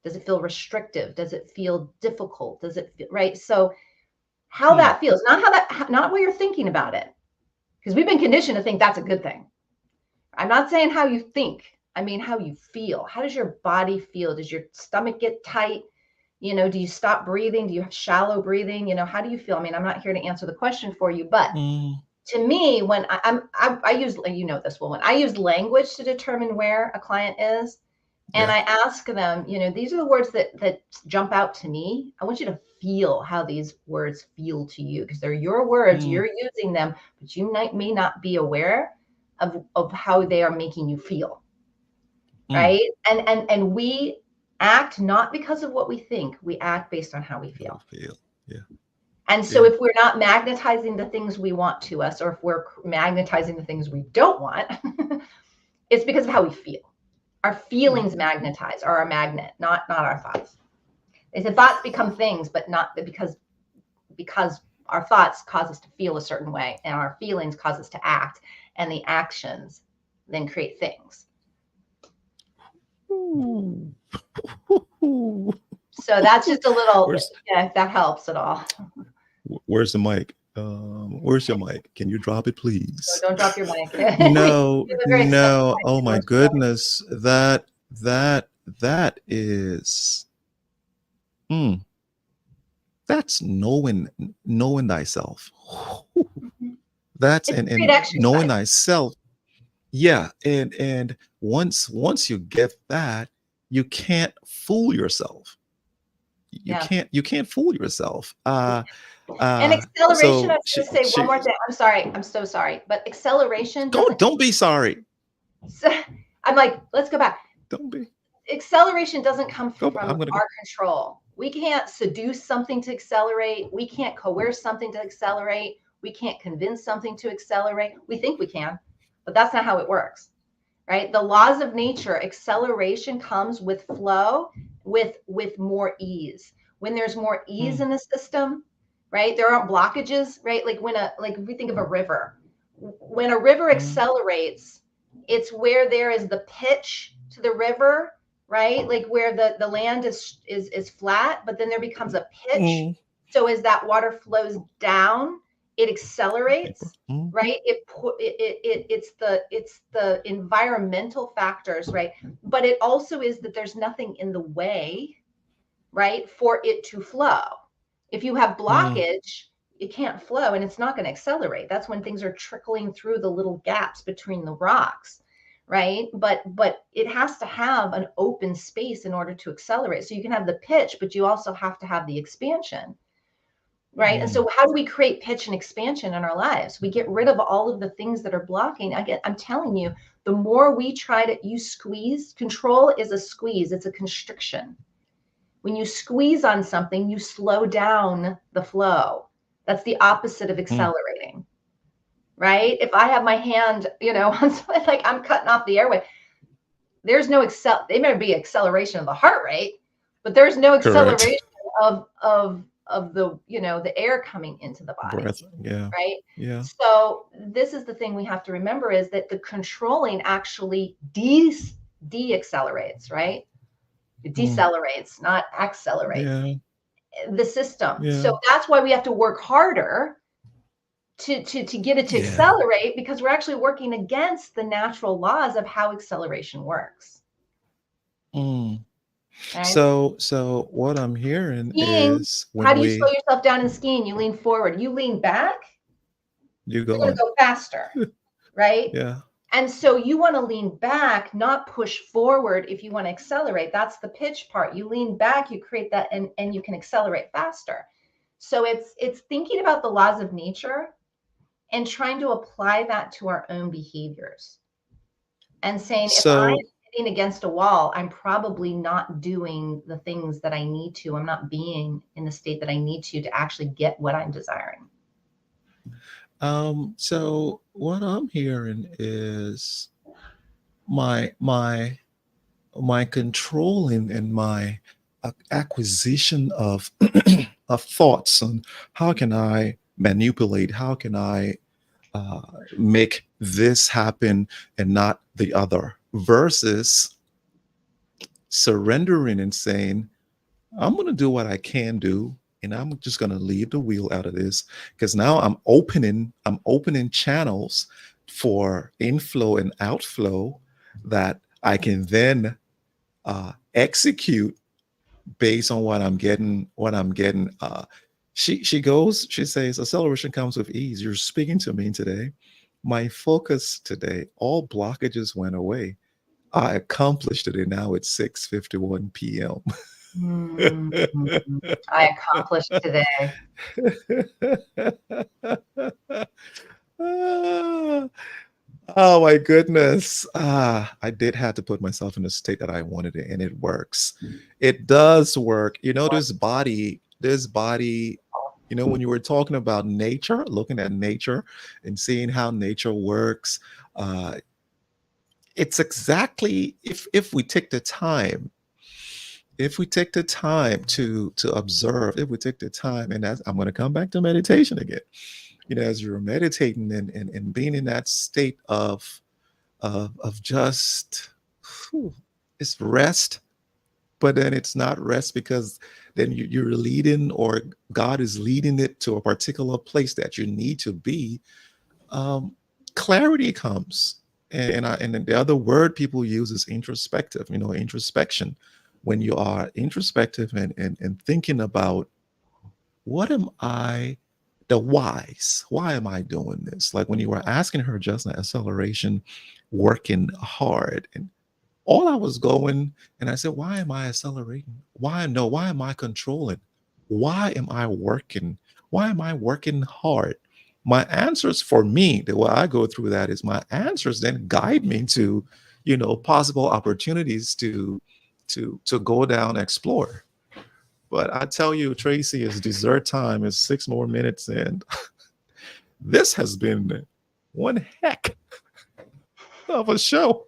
Does it feel restrictive? Does it feel difficult? Does it feel right? So how that feels, not what you're thinking about it, because we've been conditioned to think that's a good thing. I'm not saying how you think. I mean, how you feel. How does your body feel? Does your stomach get tight? Do you stop breathing? Do you have shallow breathing? How do you feel? I mean, I'm not here to answer the question for you, but to me, when I use, this, Wulwyn, I use language to determine where a client is. And Yeah. I ask them, these are the words that jump out to me. I want you to feel how these words feel to you, because they're your words, you're using them, but you may not be aware of how they are making you feel. Right. And we act not because of what we think, we act based on how we feel. Yeah. And so if we're not magnetizing the things we want to us, or if we're magnetizing the things we don't want, it's because of how we feel. Our feelings magnetize, are a magnet, not our thoughts. They said thoughts become things, but not because our thoughts cause us to feel a certain way, and our feelings cause us to act, and the actions then create things. So that's just a little, if that helps at all. Where's the mic? Where's your mic? Can you drop it, please? So don't drop your mic. No. Oh my goodness. That is that's knowing thyself. That's it's and knowing thyself. Yeah. And once you get that, you can't fool yourself. Yeah. you can't fool yourself. And acceleration, I So was going to say one more thing. I'm sorry. I'm so sorry. But acceleration doesn't. don't be sorry. I'm like, let's go back. Don't be. Acceleration doesn't come Go back. from I'm gonna go. our control. We can't seduce something to accelerate. We can't coerce something to accelerate. We can't convince something to accelerate. We think we can, but that's not how it works, right? The laws of nature, acceleration comes with flow, with more ease. When there's more ease in the system, right? There aren't blockages, right? Like if we think of a river, when a river accelerates, it's where there is the pitch to the river, right? Like where the land is flat, but then there becomes a pitch. So as that water flows down, it accelerates, right? It's the environmental factors, right? But it also is that there's nothing in the way, right, for it to flow. If you have blockage, it can't flow and it's not going to accelerate. That's when things are trickling through the little gaps between the rocks, right? But it has to have an open space in order to accelerate. So you can have the pitch, but you also have to have the expansion, right? And so how do we create pitch and expansion in our lives? We get rid of all of the things that are blocking. I'm telling you, the more we try to, you squeeze, control is a squeeze, it's a constriction. When you squeeze on something, you slow down the flow. That's the opposite of accelerating, right? If I have my hand, on something like I'm cutting off the airway, there's no there may be acceleration of the heart rate, but there's no acceleration of the, the air coming into the body. Breath. Yeah. Right. Yeah. So this is the thing we have to remember, is that the controlling actually de-accelerates, right? It decelerates, not accelerates the system. Yeah. So that's why we have to work harder to get it to accelerate, because we're actually working against the natural laws of how acceleration works. Okay? So what I'm hearing is, how do you slow yourself down in skiing? You lean forward, you lean back, you're going to go faster, right? Yeah. And so you want to lean back, not push forward. If you want to accelerate, that's the pitch part. You lean back, you create that, and you can accelerate faster. So it's thinking about the laws of nature and trying to apply that to our own behaviors. And saying, if I'm hitting against a wall, I'm probably not doing the things that I need to. I'm not being in the state that I need to actually get what I'm desiring. So what I'm hearing is my controlling and my acquisition of of thoughts on how can I manipulate, how can I make this happen and not the other, versus surrendering and saying, I'm going to do what I can do, and I'm just going to leave the wheel out of this, because now I'm opening channels for inflow and outflow that I can then execute based on what I'm getting. She says, acceleration comes with ease. You're speaking to me today. My focus today, all blockages went away. I accomplished it, and now it's 6:51 p.m. I accomplished today. Oh my goodness. I did have to put myself in a state that I wanted it, and it works. It does work. This body, when you were talking about nature, looking at nature and seeing how nature works, it's exactly, if we take the time, to observe, if we take the time, and I'm going to come back to meditation again. As you're meditating and being in that state of just, it's rest, but then it's not rest, because then you're leading, or God is leading it to a particular place that you need to be. Clarity comes, and the other word people use is introspective. Introspection. When you are introspective and thinking about, what am I, the whys, why am I doing this? Like when you were asking her just now, acceleration, working hard, and All I was going, and I said, why am I accelerating? Why no? Why am I controlling? Why am I working? Why am I working hard? My answers for me, the way I go through that is my answers then guide me to, possible opportunities to go down, explore. But I tell you, Tracy, it's dessert time. It's 6 more minutes, and this has been one heck of a show.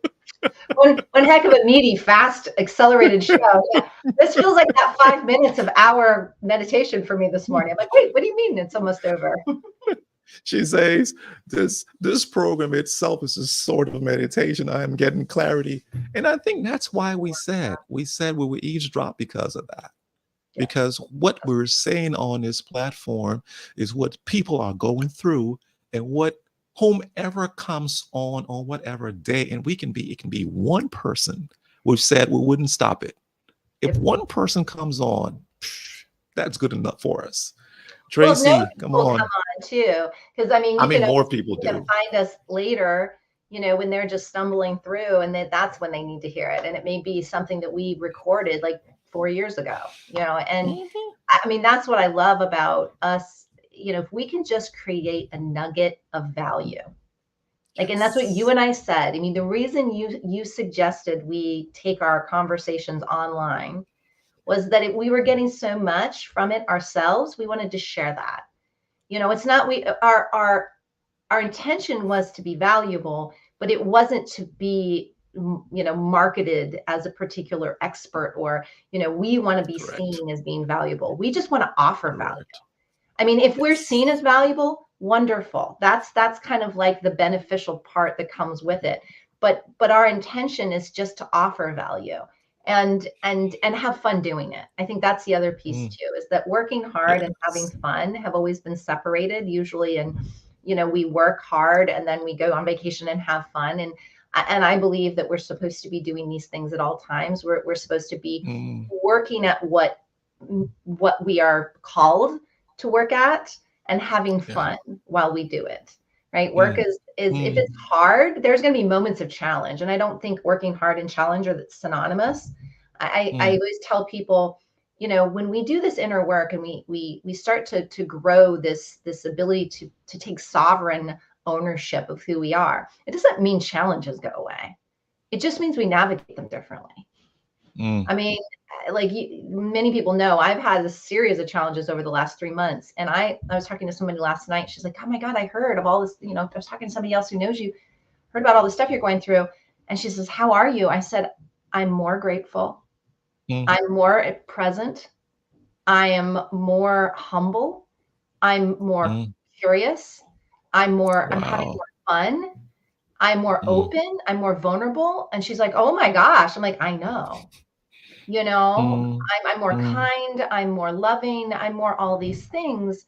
One heck of a meaty, fast, accelerated show. Yeah. This feels like that 5 minutes of our meditation for me this morning. I'm like, wait, what do you mean it's almost over? She says this program itself is a sort of meditation. I am getting clarity, and I think that's why we will eavesdrop because of that. Yeah. Because what we're saying on this platform is what people are going through, and what whomever comes on whatever day, and it can be one person. We've said we wouldn't stop it. If Yep. one person comes on, that's good enough for us. Well, Tracy, no come people on. come on too, because I mean, I you mean, can more always, people you can do. find us later, when they're just stumbling through, and that's when they need to hear it, and it may be something that we recorded like 4 years ago, and Mhm. I mean, that's what I love about us. If we can just create a nugget of value, and that's what you Yes. and I said. I mean, the reason you suggested we take our conversations online was that we were getting so much from it ourselves. We wanted to share that. It's not our intention was to be valuable, but it wasn't to be marketed as a particular expert, or we want to be Correct. seen as being valuable. We just want to offer value. Correct. I mean, if we're Yes. seen as valuable, wonderful. That's kind of like the beneficial part that comes with it. But our intention is just to offer value and have fun doing it. I think that's the other piece Mm, too, is that working hard and having yes. fun have always been separated usually. And we work hard and then we go on vacation and have fun. And I believe that we're supposed to be doing these things at all times. We're supposed to be Mm, working at what we are called to work at, and having yeah. fun while we do it. Right? Work Mm, is if mm, it's hard, there's going to be moments of challenge, and I don't think working hard and challenge are synonymous. I mm, always tell people, when we do this inner work and we start to grow this ability to take sovereign ownership of who we are, it doesn't mean challenges go away. It just means we navigate them differently. mm, I mean, like many people know, I've had a series of challenges over the last 3 months. And I was talking to somebody last night. She's like, oh my God, I heard of all this. I was talking to somebody else who knows you, heard about all the stuff you're going through. And she says, how are you? I said, I'm more grateful. mm. I'm more present. I am more humble. I'm more Mm. curious. I'm having Wow. more fun. I'm more Mm, open. I'm more vulnerable. And she's like, oh my gosh. I'm like, I know. mm, I'm more mm. kind, I'm more loving, I'm more all these things.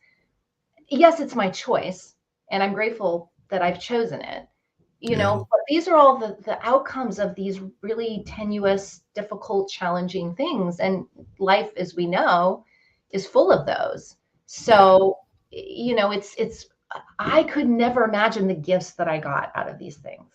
Yes, it's my choice, and I'm grateful that I've chosen it. Yeah. But these are all the outcomes of these really tenuous, difficult, challenging things. And life, as we know, is full of those. Yeah. So, it's I could never imagine the gifts that I got out of these things.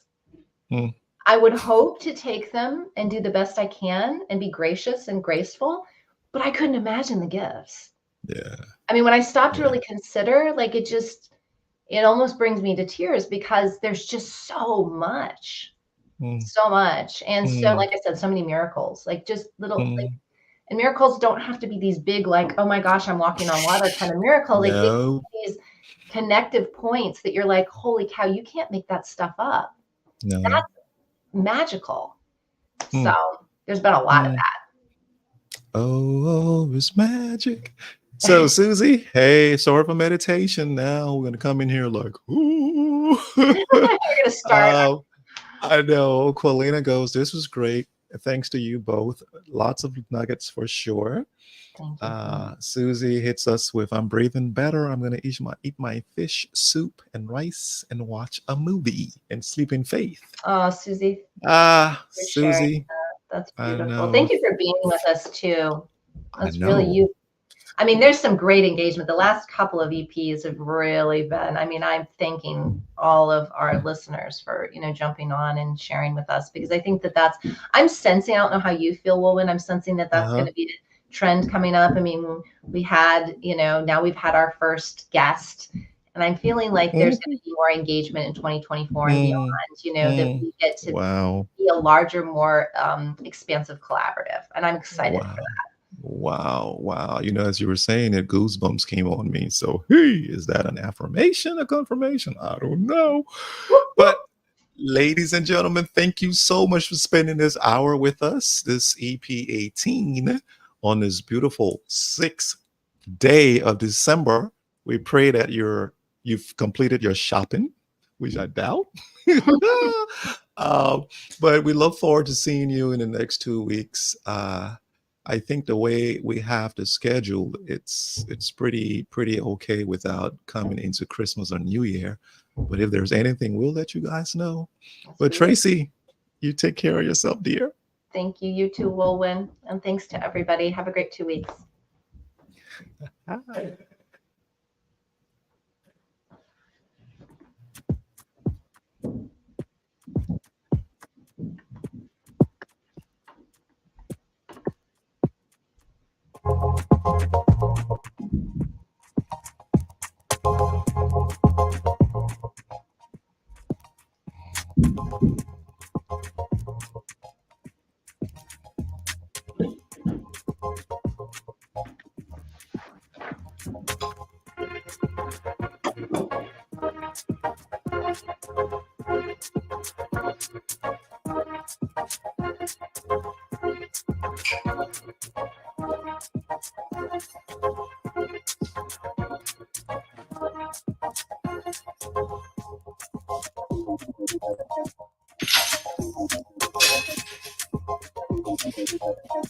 Mm, I would hope to take them and do the best I can and be gracious and graceful, but I couldn't imagine the gifts. yeah. I mean, when I stop to Yeah. really consider, like it almost brings me to tears because there's just Mm, so much. And so, mm, like I said, so many miracles, like just little, like, mm. and miracles don't have to be these big, like, oh my gosh, I'm walking on water kind of miracle. Like they can No. be these connective points that you're like, holy cow, you can't make that stuff up. No. That's magical. So Mm, there's been a lot of mm. Oh, it's magic. So, that. Susie, hey, sort of a meditation now. We're gonna come in here like, ooh. We're gonna start. uh, I know. Quilina goes, this was great. Thanks to you both. Lots of nuggets for sure. Thank you so much. Susie hits us with, I'm breathing better. I'm gonna eat my fish soup and rice and watch a movie and sleep in faith. Oh, Susie, for sharing Susie, that. That's I beautiful. know. Thank you for being with us too. I That's really know. you. I mean, there's some great engagement. The last couple of EPs have really been, I mean, I'm thanking all of our listeners for, jumping on and sharing with us, because I think that I'm sensing, I don't know how you feel, Wulwyn, I'm sensing that that's going to be the trend coming up. I mean, we had, now we've had our first guest, and I'm feeling like there's going to be more engagement in 2024 and beyond, that we get to be a larger, more expansive collaborative. And I'm excited for that. Wow. As you were saying it, goosebumps came on me. So, hey, is that an affirmation, a confirmation? I don't know. But ladies and gentlemen, thank you so much for spending this hour with us, this EP 18, on this beautiful 6th day of December. We pray that you've completed your shopping, which I doubt. But we look forward to seeing you in the next 2 weeks. I think the way we have the schedule, it's pretty okay without coming into Christmas or New Year. But if there's anything, we'll let you guys know. But Traci, you take care of yourself, dear. Thank you. You too, Wulwyn. And thanks to everybody. Have a great 2 weeks. Hi.